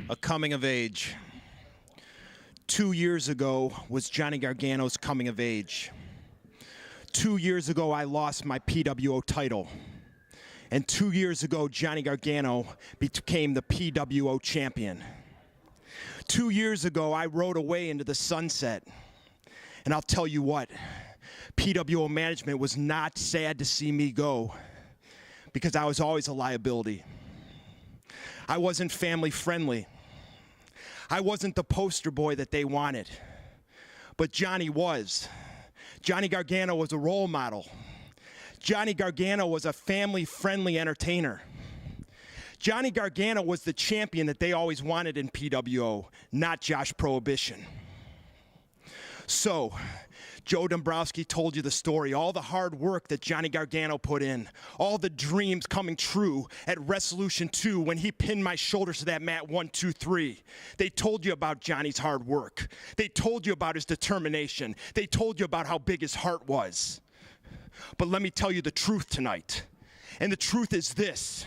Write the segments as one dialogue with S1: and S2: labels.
S1: A coming of age. 2 years ago was Johnny Gargano's coming of age. 2 years ago, I lost my PWO title. And 2 years ago, Johnny Gargano became the PWO champion. 2 years ago, I rode away into the sunset. And I'll tell you what, PWO management was not sad to see me go, because I was always a liability. I wasn't family friendly. I wasn't the poster boy that they wanted, but Johnny was. Johnny Gargano was a role model. Johnny Gargano was a family-friendly entertainer. Johnny Gargano was the champion that they always wanted in PWO, not Josh Prohibition. So, Joe Dombrowski told you the story, all the hard work that Johnny Gargano put in, all the dreams coming true at Wrestlelution 2 when he pinned my shoulders to that mat 1, 2, 3. They told you about Johnny's hard work. They told you about his determination. They told you about how big his heart was. But let me tell you the truth tonight. And the truth is this.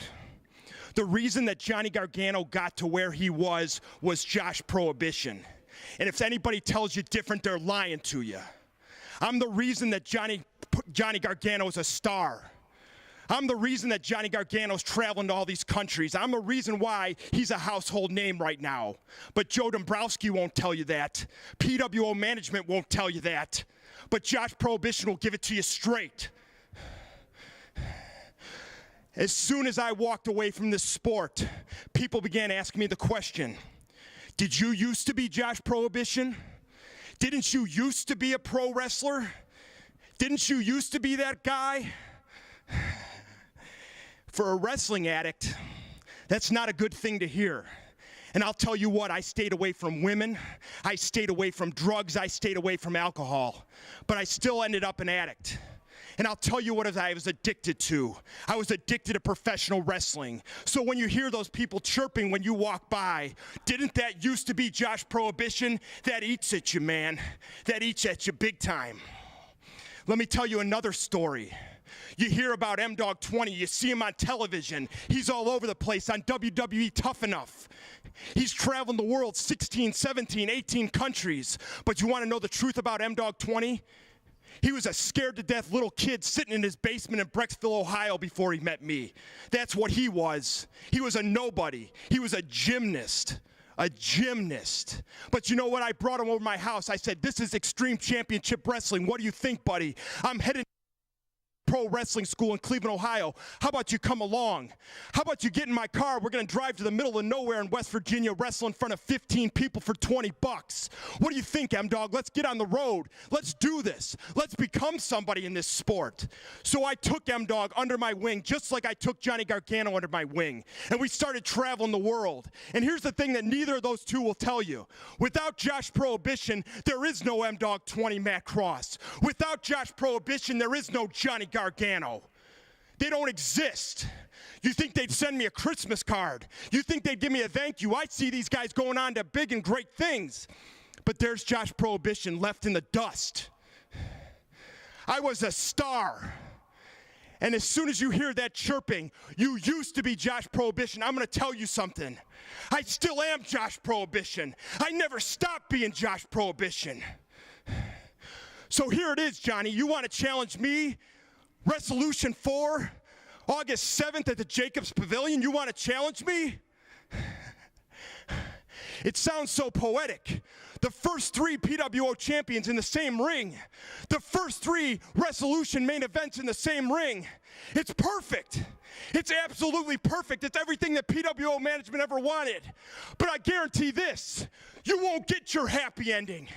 S1: The reason that Johnny Gargano got to where he was Josh Prohibition. And if anybody tells you different, they're lying to you. I'm the reason that Johnny Gargano is a star. I'm the reason that Johnny Gargano's traveling to all these countries. I'm the reason why he's a household name right now. But Joe Dombrowski won't tell you that. PWO management won't tell you that. But Josh Prohibition will give it to you straight. As soon as I walked away from this sport, people began asking me the question, did you used to be Josh Prohibition? Didn't you used to be a pro wrestler? Didn't you used to be that guy? For a wrestling addict, that's not a good thing to hear. And I'll tell you what, I stayed away from women, I stayed away from drugs, I stayed away from alcohol, but I still ended up an addict. And I'll tell you what I was addicted to. I was addicted to professional wrestling. So when you hear those people chirping when you walk by, didn't that used to be Josh Prohibition? That eats at you, man. That eats at you big time. Let me tell you another story. You hear about M-Dogg 20, you see him on television. He's all over the place on WWE Tough Enough. He's traveling the world, 16, 17, 18 countries. But you want to know the truth about M-Dogg 20? He was a scared-to-death little kid sitting in his basement in Brecksville, Ohio before he met me. That's what he was. He was a nobody. He was a gymnast. A gymnast. But you know what? I brought him over to my house. I said, this is Extreme Championship Wrestling. What do you think, buddy? I'm headed pro wrestling school in Cleveland, Ohio. How about you come along? How about you get in my car? We're going to drive to the middle of nowhere in West Virginia, wrestle in front of 15 people for 20 bucks. What do you think, M-Dogg? Let's get on the road. Let's do this. Let's become somebody in this sport. So I took M-Dogg under my wing, just like I took Johnny Gargano under my wing. And we started traveling the world. And here's the thing that neither of those two will tell you. Without Josh Prohibition, there is no M-Dogg 20 Matt Cross. Without Josh Prohibition, there is no Johnny Gargano. They don't exist. You think they'd send me a Christmas card? You think they'd give me a thank you? I see these guys going on to big and great things. But there's Josh Prohibition left in the dust. I was a star. And as soon as you hear that chirping, you used to be Josh Prohibition. I'm going to tell you something. I still am Josh Prohibition. I never stopped being Josh Prohibition. So here it is, Johnny. You want to challenge me? Wrestlelution 4, August 7th at the Jacobs Pavilion, you want to challenge me? It sounds so poetic. The first 3 PWO champions in the same ring. The first 3 Wrestlelution main events in the same ring. It's perfect. It's absolutely perfect. It's everything that PWO management ever wanted. But I guarantee this, you won't get your happy ending.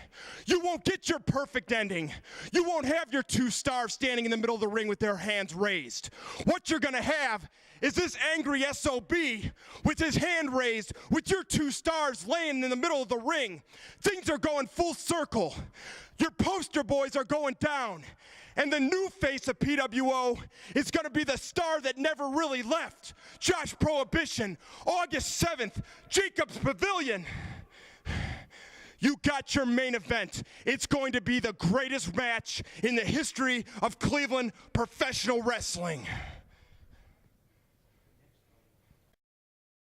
S1: You won't get your perfect ending. You won't have your 2 stars standing in the middle of the ring with their hands raised. What you're going to have is this angry SOB with his hand raised, with your 2 stars laying in the middle of the ring. Things are going full circle. Your poster boys are going down. And the new face of PWO is going to be the star that never really left. Josh Prohibition, August 7th, Jacobs Pavilion. You got your main event. It's going to be the greatest match in the history of Cleveland professional wrestling.